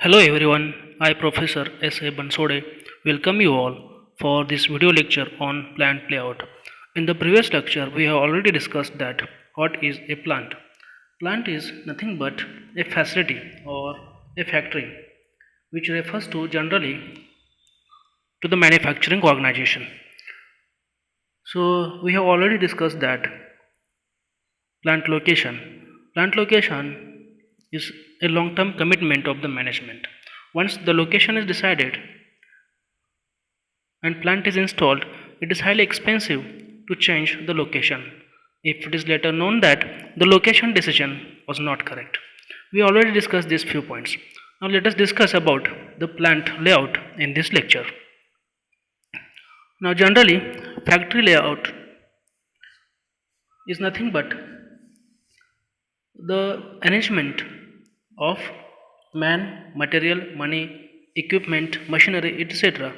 Hello everyone, I Professor S.A. Bansode welcome you all for this video lecture on plant layout. In the previous lecture, we have already discussed that what is a plant. Plant is nothing but a facility or a factory which refers to generally to the manufacturing organization. So we have already discussed that plant location. Plant location is a long-term commitment of the management. Once the location is decided, and plant is installed, it is highly expensive to change the location if it is later known that the location decision was not correct. We already discussed these few points. Now let us discuss about the plant layout in this lecture. Now generally factory layout is nothing but the arrangement of man, material, money, equipment, machinery, etc.,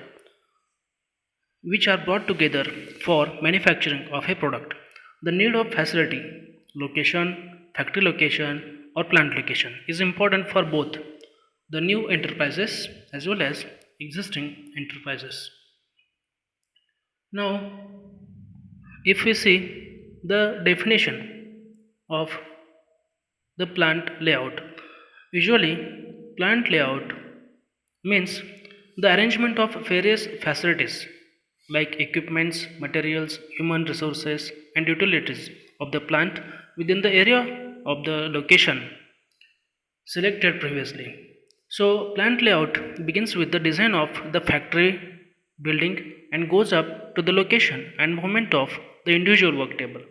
which are brought together for manufacturing of a product. The need of facility, location, factory location, or plant location is important for both the new enterprises as well as existing enterprises. Now, if we see the definition of the plant layout, usually plant layout means the arrangement of various facilities like equipments, materials, human resources, and utilities of the plant within the area of the location selected previously. So, plant layout begins with the design of the factory building and goes up to the location and movement of the individual work table.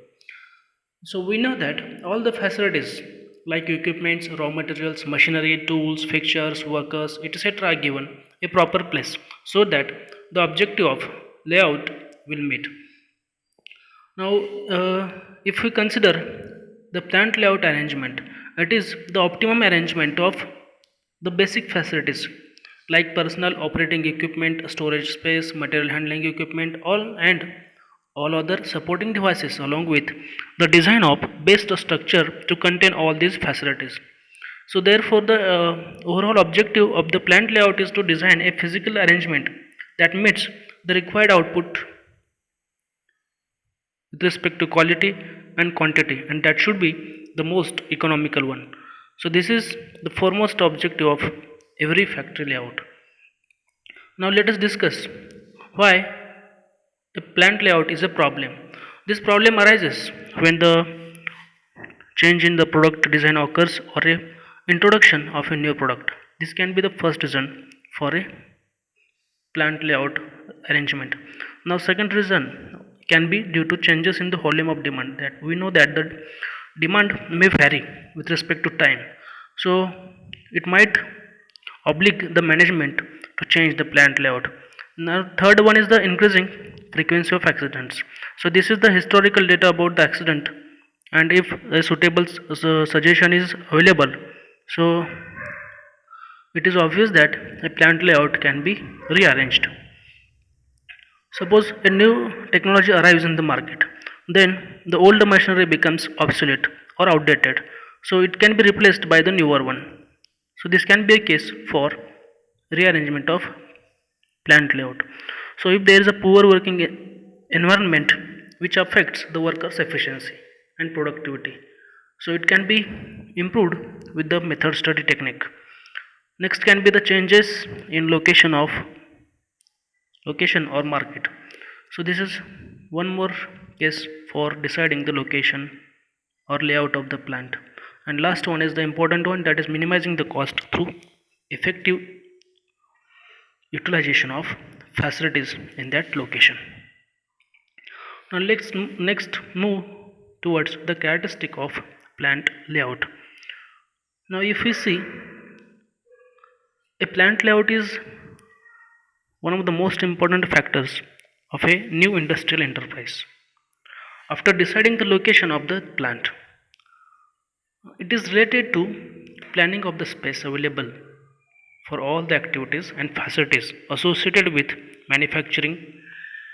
So, we know that all the facilities like equipments, raw materials, machinery, tools, fixtures, workers, etc., are given a proper place so that the objective of layout will meet. Now, if we consider the plant layout arrangement, it is the optimum arrangement of the basic facilities like personal operating equipment, storage space, material handling equipment, all other supporting devices along with the design of base structure to contain all these facilities. So therefore the overall objective of the plant layout is to design a physical arrangement that meets the required output with respect to quality and quantity, and that should be the most economical one. So this is the foremost objective of every factory layout. Now let us discuss why the plant layout is a problem. This problem arises when the change in the product design occurs or a introduction of a new product. This can be the first reason for a plant layout arrangement. Now second reason can be due to changes in the volume of demand, that we know that the demand may vary with respect to time. So it might oblige the management to change the plant layout. Now third one is the increasing frequency of accidents. So this is the historical data about the accident, and if a suitable suggestion is available, so it is obvious that a plant layout can be rearranged. Suppose a new technology arrives in the market, then the old machinery becomes obsolete or outdated, so it can be replaced by the newer one. So this can be a case for rearrangement of plant layout. So if there is a poor working environment which affects the workers' efficiency and productivity, so it can be improved with the method study technique. Next can be the changes in location or market. So this is one more case for deciding the location or layout of the plant. And last one is the important one, that is minimizing the cost through effective utilization of facilities in that location. Now let's next move towards the characteristic of plant layout. Now if we see, a plant layout is one of the most important factors of a new industrial enterprise. After deciding the location of the plant, it is related to planning of the space available for all the activities and facilities associated with manufacturing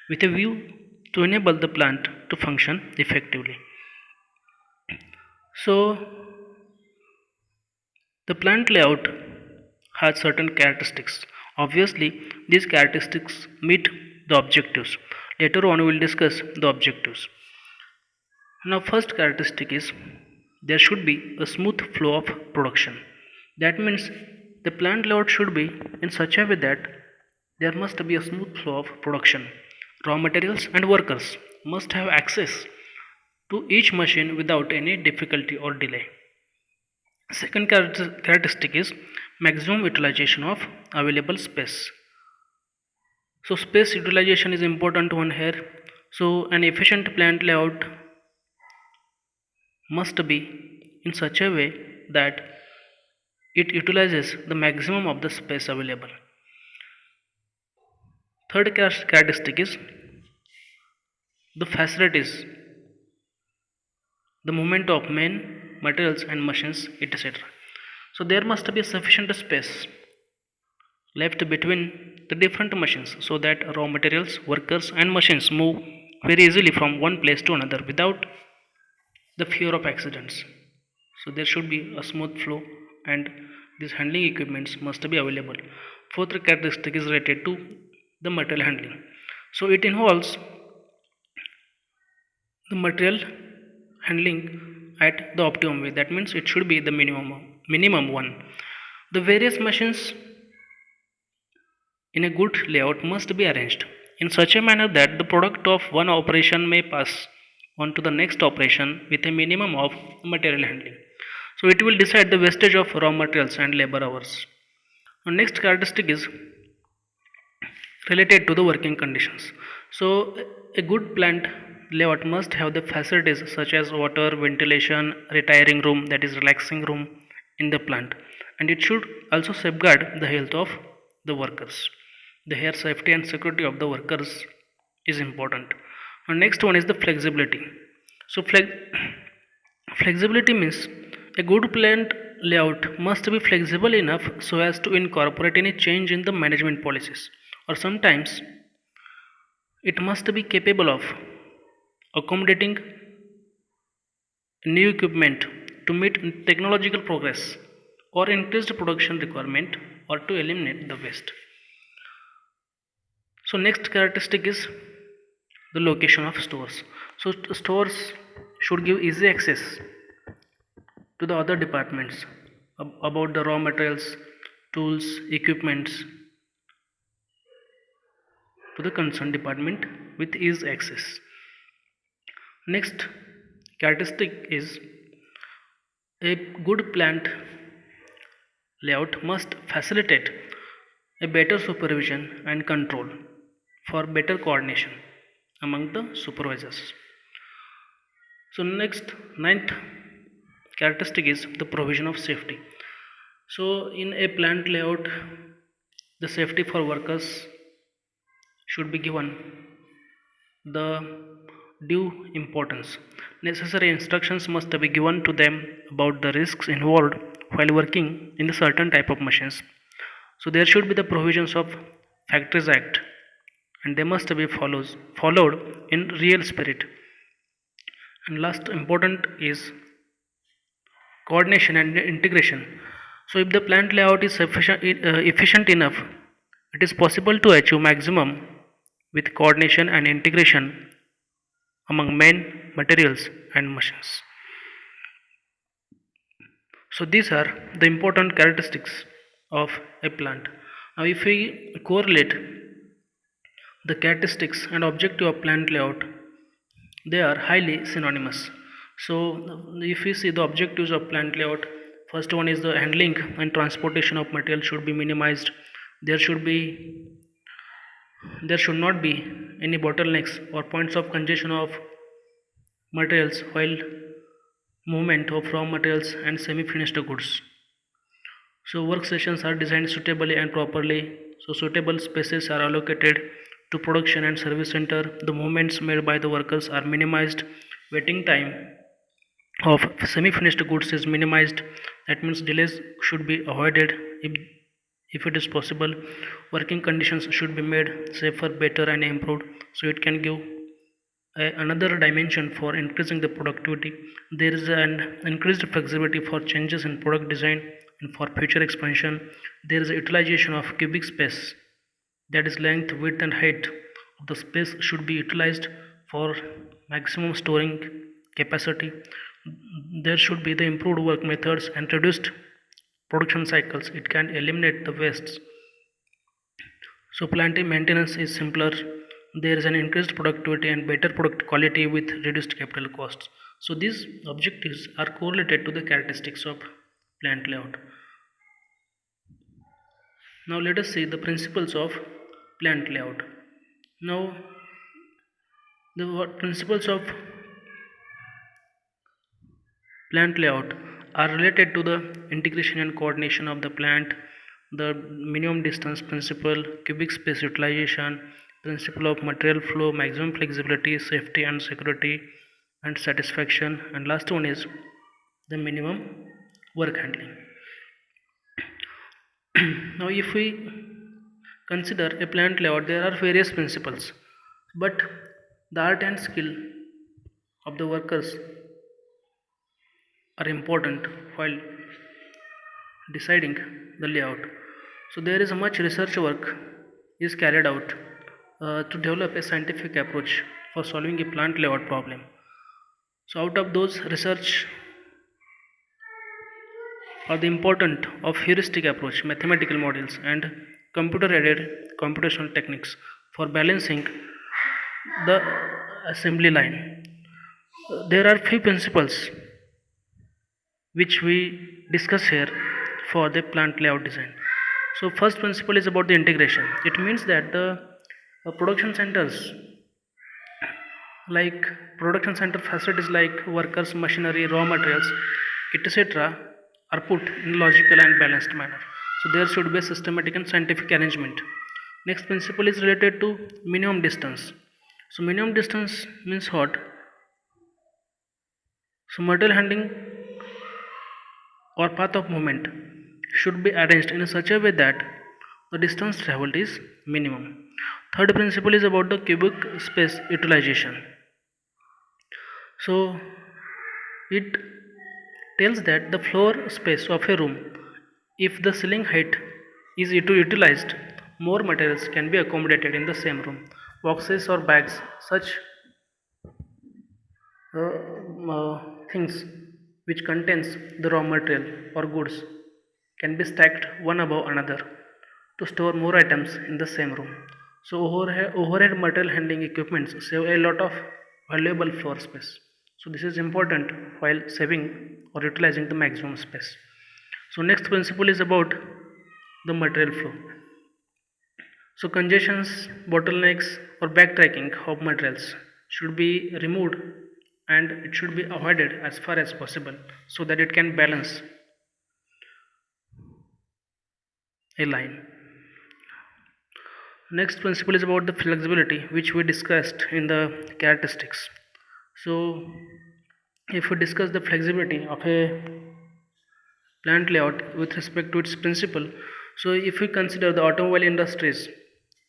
with a view to enable the plant to function effectively. So, the plant layout has certain characteristics. Obviously, these characteristics meet the objectives. Later on, we will discuss the objectives. Now, first characteristic is there should be a smooth flow of production. That means the plant layout should be in such a way that there must be a smooth flow of production. Raw materials and workers must have access to each machine without any difficulty or delay. Second characteristic is maximum utilization of available space. So space utilization is important one here. So an efficient plant layout must be in such a way that it utilizes the maximum of the space available. Third characteristic is the facilities, the movement of men, materials and machines, etc. So there must be sufficient space left between the different machines so that raw materials, workers and machines move very easily from one place to another without the fear of accidents. So there should be a smooth flow and these handling equipments must be available. Fourth characteristic is related to the material handling. So it involves the material handling at the optimum way. That means it should be the minimum one. The various machines in a good layout must be arranged in such a manner that the product of one operation may pass on to the next operation with a minimum of material handling. So it will decide the wastage of raw materials and labor hours. The next characteristic is related to the working conditions. So a good plant layout must have the facilities such as water, ventilation, retiring room, that is relaxing room in the plant, and it should also safeguard the health of the workers. The health, safety and security of the workers is important. And next one is the flexibility. So flexibility means a good plant layout must be flexible enough so as to incorporate any change in the management policies, or sometimes it must be capable of accommodating new equipment to meet technological progress or increased production requirement or to eliminate the waste. So next characteristic is the location of stores. So stores should give easy access to the other departments about the raw materials, tools, equipments to the concerned department with ease access. Next characteristic is a good plant layout must facilitate a better supervision and control for better coordination among the supervisors. So next, ninth characteristic is the provision of safety. So in a plant layout, the safety for workers should be given the due importance. Necessary instructions must be given to them about the risks involved while working in a certain type of machines. So there should be the provisions of Factories Act and they must be followed in real spirit. And last important is coordination and integration. So if the plant layout is efficient enough, it is possible to achieve maximum with coordination and integration among men, materials and machines. So these are the important characteristics of a plant. Now if we correlate the characteristics and objective of plant layout, they are highly synonymous. So if we see the objectives of plant layout, first one is the handling and transportation of material should be minimized. There should be there should not be any bottlenecks or points of congestion of materials while movement of raw materials and semi-finished goods. So workstations are designed suitably and properly. So suitable spaces are allocated to production and service center. The movements made by the workers are minimized. Waiting time of semi-finished goods is minimized. That means delays should be avoided if it is possible. Working conditions should be made safer, better and improved so it can give another dimension for increasing the productivity. There is an increased flexibility for changes in product design and for future expansion there is a utilization of cubic space, that is length, width and height of the space should be utilized for maximum storing capacity. There should be the improved work methods and reduced production cycles. It can eliminate the wastes. So plant maintenance is simpler. There is an increased productivity and better product quality with reduced capital costs. So these objectives are correlated to the characteristics of plant layout. Now let us see the principles of plant layout. Now the principles of plant layout are related to the integration and coordination of the plant, the minimum distance principle, cubic space utilization, principle of material flow, maximum flexibility, safety and security, and satisfaction, and last one is the minimum work handling. Now if we consider a plant layout, there are various principles, but the art and skill of the workers are important while deciding the layout. So there is much research work is carried out to develop a scientific approach for solving a plant layout problem. So out of those research are the important of heuristic approach, mathematical models and computer aided computational techniques for balancing the assembly line. There are few principles which we discuss here for the plant layout design. So first principle is about the integration. It means that the production centers, like production center facilities like workers, machinery, raw materials, etc., are put in logical and balanced manner. So there should be a systematic and scientific arrangement. Next principle is related to minimum distance. So minimum distance means what? So material handling or path of movement should be arranged in such a way that the distance traveled is minimum. Third principle is about the cubic space utilization. So it tells that the floor space of a room, if the ceiling height is utilized, more materials can be accommodated in the same room. Boxes or bags, such things which contains the raw material or goods, can be stacked one above another to store more items in the same room. So overhead material handling equipments save a lot of valuable floor space. So this is important while saving or utilizing the maximum space. So next principle is about the material flow. So congestions, bottlenecks or backtracking of materials should be removed and it should be avoided as far as possible so that it can balance a line. Next principle is about the flexibility, which we discussed in the characteristics. So if we discuss the flexibility of a plant layout with respect to its principle, so if we consider the automobile industries,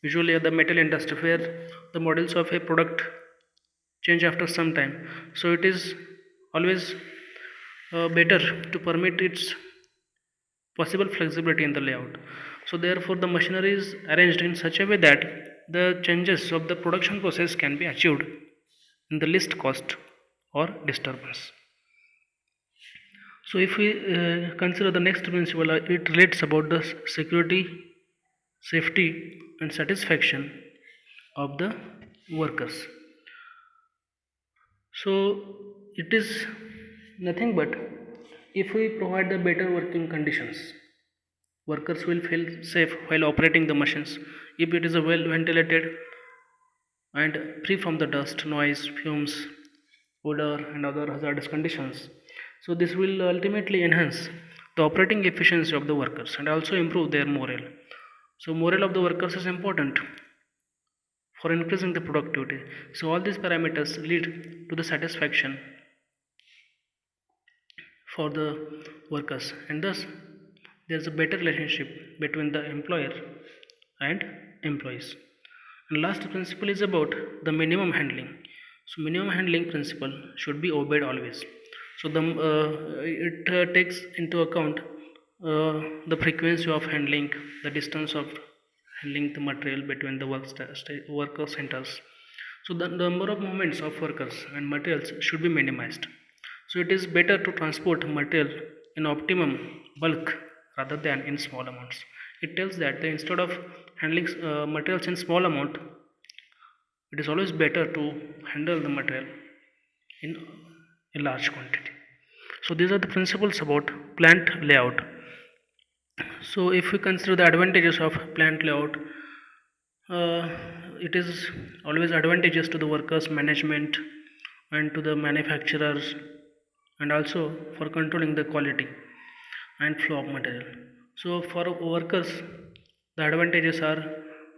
usually the metal industry, where the models of a product change after some time, so it is always better to permit its possible flexibility in the layout. So therefore the machinery is arranged in such a way that the changes of the production process can be achieved in the least cost or disturbance. So if we consider the next principle, it relates about the security, safety and satisfaction of the workers. So it is nothing but if we provide the better working conditions, workers will feel safe while operating the machines. If it is a well ventilated and free from the dust, noise, fumes, odor and other hazardous conditions, so this will ultimately enhance the operating efficiency of the workers and also improve their morale. So morale of the workers is important for increasing the productivity. So all these parameters lead to the satisfaction for the workers, and thus there is a better relationship between the employer and employees. And last principle is about the minimum handling. So minimum handling principle should be obeyed always. So the it takes into account the frequency of handling, the distance of handling the material between the worker centers. So the number of movements of workers and materials should be minimized. So it is better to transport material in optimum bulk rather than in small amounts. It tells that instead of handling materials in small amount, it is always better to handle the material in a large quantity. So these are the principles about plant layout. So if we consider the advantages of plant layout, uh, it is always advantageous to the workers management and to the manufacturers, and also for controlling the quality and flow of material. So for workers, the advantages are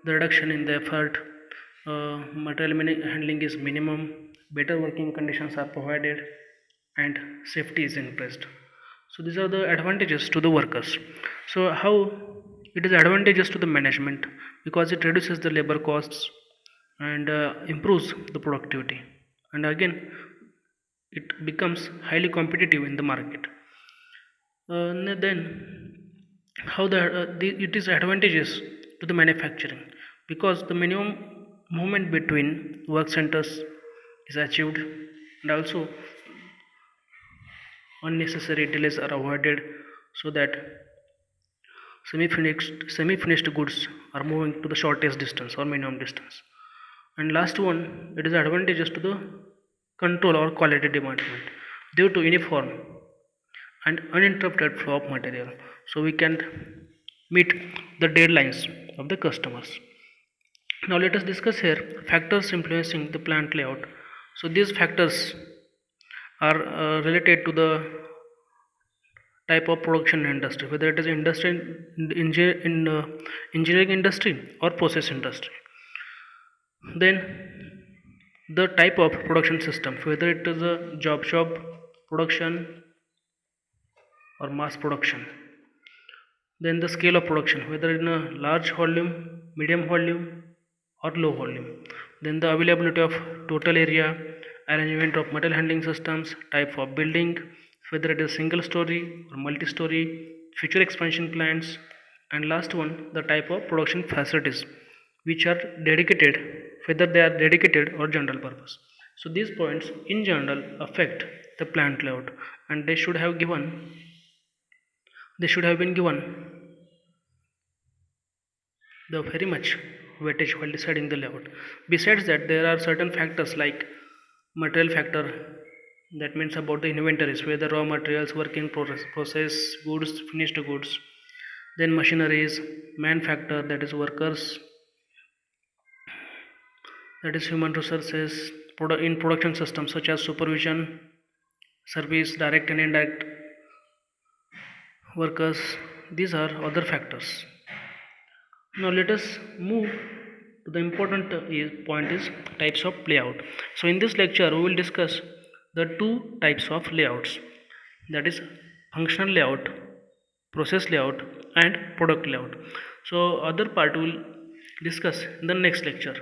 the reduction in the effort, material handling is minimum, better working conditions are provided, and safety is increased. So these are the advantages to the workers. So how it is advantageous to the management, because it reduces the labor costs and improves the productivity, and again it becomes highly competitive in the market. Then how it is advantageous to the manufacturing, because the minimum movement between work centers is achieved, and also unnecessary delays are avoided, so that semi-finished goods are moving to the shortest distance or minimum distance. And last one, it is advantageous to the control or quality department due to uniform and uninterrupted flow of material, so we can meet the deadlines of the customers. Now let us discuss here factors influencing the plant layout. So these factors are related to the type of production industry, whether it is industry in engineering industry or process industry. Then the type of production system, whether it is a job shop production or mass production. Then the scale of production, whether in a large volume, medium volume, or low volume. Then the availability of total area, arrangement of material handling systems, type of building, whether it is single story or multi story, future expansion plans, and last one, the type of production facilities which are dedicated, whether they are dedicated or general purpose. So these points in general affect the plant layout, and they should have been given the very much weightage while deciding the layout. Besides that, there are certain factors like material factor, that means about the inventories, whether raw materials, work in process goods, finished goods. Then machineries, man factor, that is workers, that is human resources, in production systems such as supervision, service, direct and indirect workers. These are other factors. Now let us move to the important point is types of layout. So in this lecture we will discuss the two types of layouts, that is functional layout, process layout, and product layout. So other part we will discuss in the next lecture.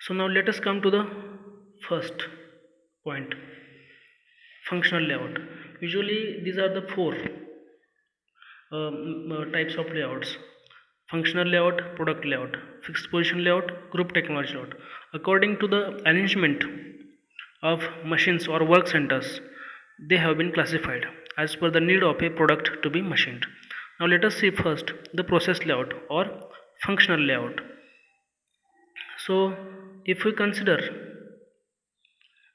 So now let us come to the first point, functional layout. Usually these are the four types of layouts: functional layout, product layout, fixed position layout, group technology layout. According to the arrangement of machines or work centers, they have been classified as per the need of a product to be machined. Now let us see first the process layout or functional layout. So if we consider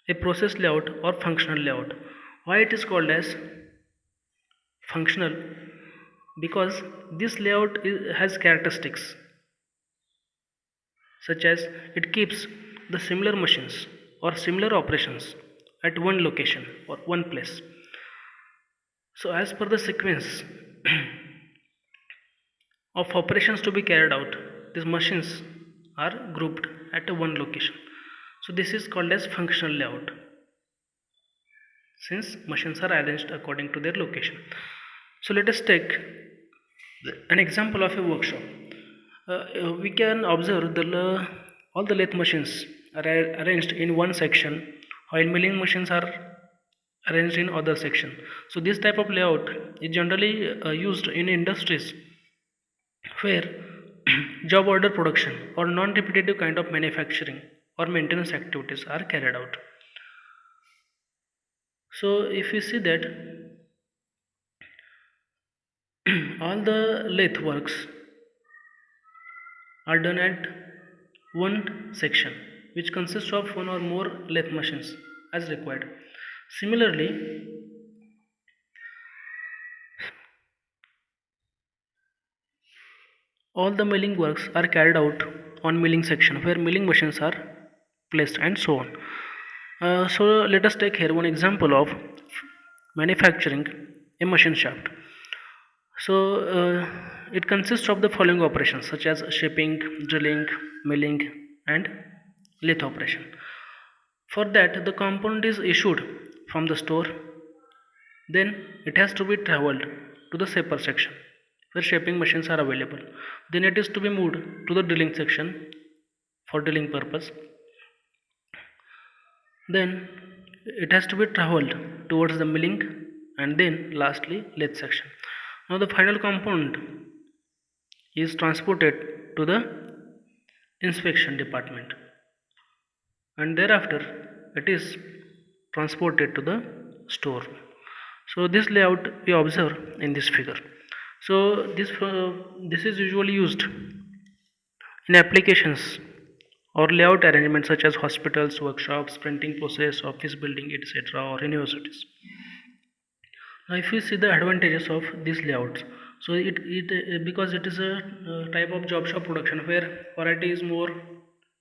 a process layout or functional layout, why it is called as functional? Because this layout has characteristics such as it keeps the similar machines or similar operations at one location or one place. So as per the sequence of operations to be carried out, these machines are grouped at one location. So this is called as functional layout, since machines are arranged according to their location. So let us take an example of a workshop. We can observe all the lathe machines are arranged in one section, while milling machines are arranged in other section. So this type of layout is generally used in industries where job order production or non-repetitive kind of manufacturing or maintenance activities are carried out. So if you see that all the lathe works are done at one section which consists of one or more lathe machines as required. Similarly, all the milling works are carried out on milling section where milling machines are placed and so on. So let us take here one example of manufacturing a machine shaft. So it consists of the following operations such as shaping, drilling, milling and lathe operation. For that the component is issued from the store, then it has to be traveled to the shaper section where shaping machines are available. Then it is to be moved to the drilling section for drilling purpose. Then it has to be traveled towards the milling and then lastly lathe section. Now the final component is transported to the inspection department and thereafter it is transported to the store. So this layout we observe in this figure. So this is usually used in applications or layout arrangements such as hospitals, workshops, printing process, office building, etc., or universities. Now if you see the advantages of these layouts, so it because it is a type of job shop production where variety is more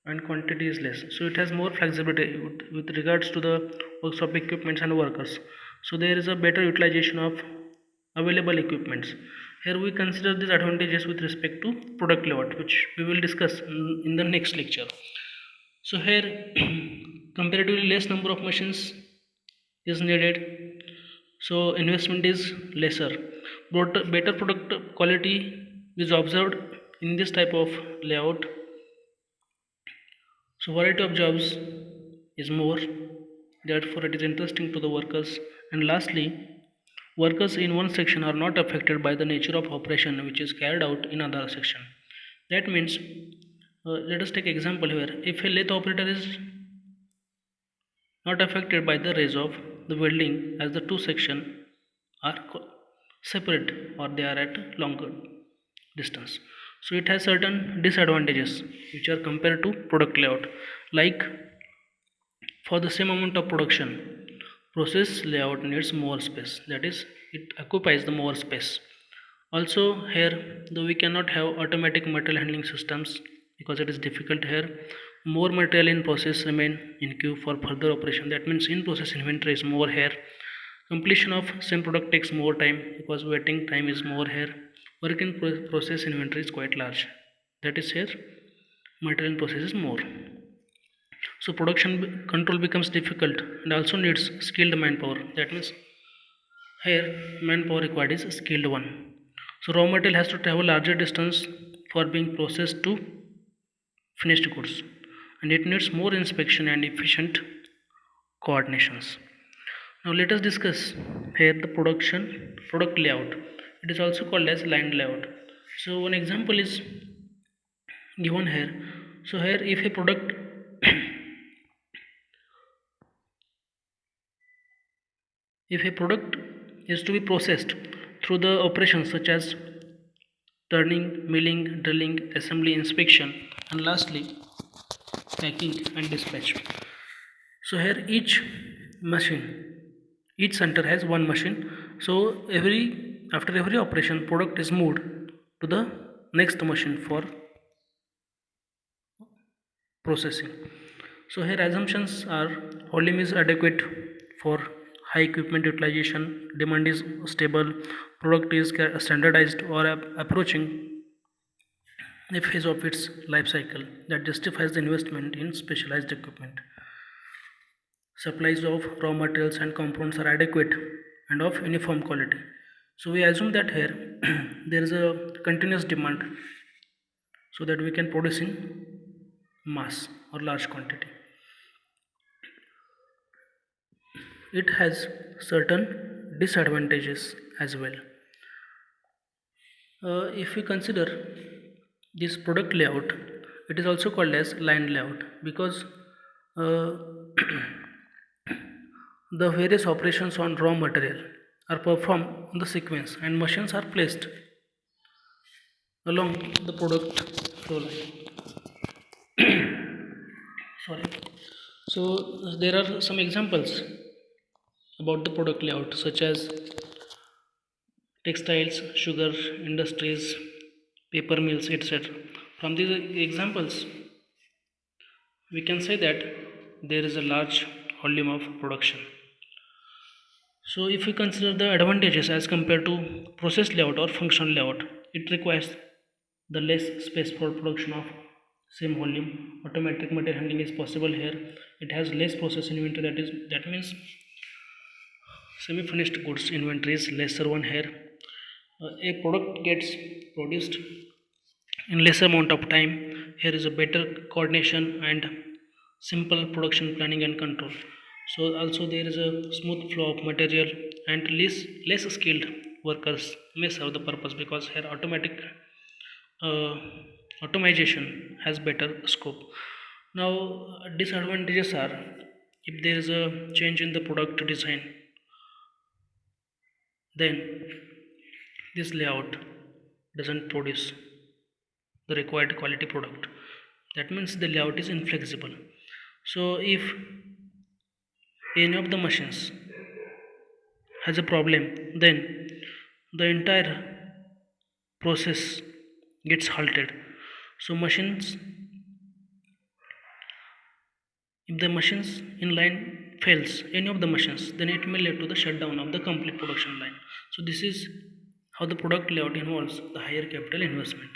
and quantity is less, so it has more flexibility with regards to the workshop equipments and workers. So there is a better utilization of available equipments. Here we consider these advantages with respect to product layout, which we will discuss in the next lecture. So here comparatively less number of machines is needed, so investment is lesser. Better product quality is observed in this type of layout. So variety of jobs is more, therefore it is interesting to the workers. And lastly, workers in one section are not affected by the nature of operation which is carried out in another section. That means, let us take example here. If a lathe operator is not affected by the rays of the welding as the two sections are separate or they are at longer distance. So it has certain disadvantages which are compared to product layout, like for the same amount of production process layout needs more space, that is it occupies the more space. Also here though we cannot have automatic material handling systems because it is difficult here. More material in process remain in queue for further operation, that means in process inventory is more here. Completion of same product takes more time because waiting time is more here. Work in process inventory is quite large, that is here material in process is more. So production control becomes difficult and also needs skilled manpower, that means here manpower required is skilled one. So raw material has to travel larger distance for being processed to finished goods and it needs more inspection and efficient coordinations. Now let us discuss here the product layout. It is also called as line layout. So one example is given here. So here if a product if a product is to be processed through the operations such as turning, milling, drilling, assembly, inspection, and lastly packing and dispatch. So here each center has one machine. So after every operation, product is moved to the next machine for processing. So here assumptions are volume is adequate for high equipment utilization, demand is stable, product is standardized or approaching a phase of its life cycle that justifies the investment in specialized equipment. Supplies of raw materials and components are adequate and of uniform quality. So we assume that here there is a continuous demand so that we can produce in mass or large quantity. it has certain disadvantages as well. If we consider this product layout, it is also called as line layout because uh, the various operations on raw material are performed on the sequence and machines are placed along the product flow line. Sorry. So there are some examples about the product layout such as textiles, sugar industries, paper mills, etc. From these examples, we can say that there is a large volume of production. So, if we consider the advantages as compared to process layout or functional layout, it requires the less space for production of same volume. Automatic material handling is possible here. It has less process inventory. That means semi-finished goods inventory is lesser one here. A product gets produced in less amount of time. Here is a better coordination and simple production planning and control. So also there is a smooth flow of material and less skilled workers may serve the purpose because here uh, automation has better scope. Now disadvantages are if there is a change in the product design, then this layout doesn't produce the required quality product. That means the layout is inflexible. So if any of the machines has a problem, then the entire process gets halted. So machines, if the machines in line fails, any of the machines, then it may lead to the shutdown of the complete production line. So this is how the product layout involves the higher capital investment.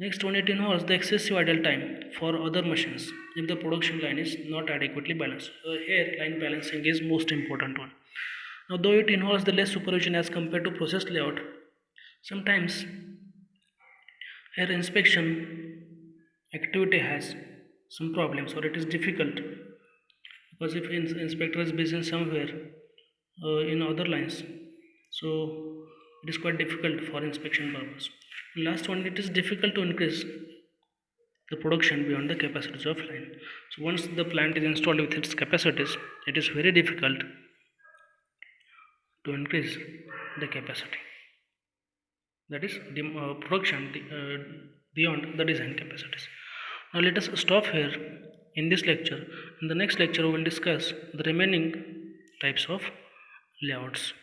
Next one, it involves the excessive idle time for other machines if the production line is not adequately balanced. Here, line balancing is most important one. Now, though it involves the less supervision as compared to process layout, sometimes here inspection activity has some problems or it is difficult because if inspector is busy somewhere in other lines, so it is quite difficult for inspection purpose. Last one, it is difficult to increase the production beyond the capacities of line. So once the plant is installed with its capacities, it is very difficult to increase the capacity. That is production beyond the design capacities. Now let us stop here in this lecture. In the next lecture, we will discuss the remaining types of layouts.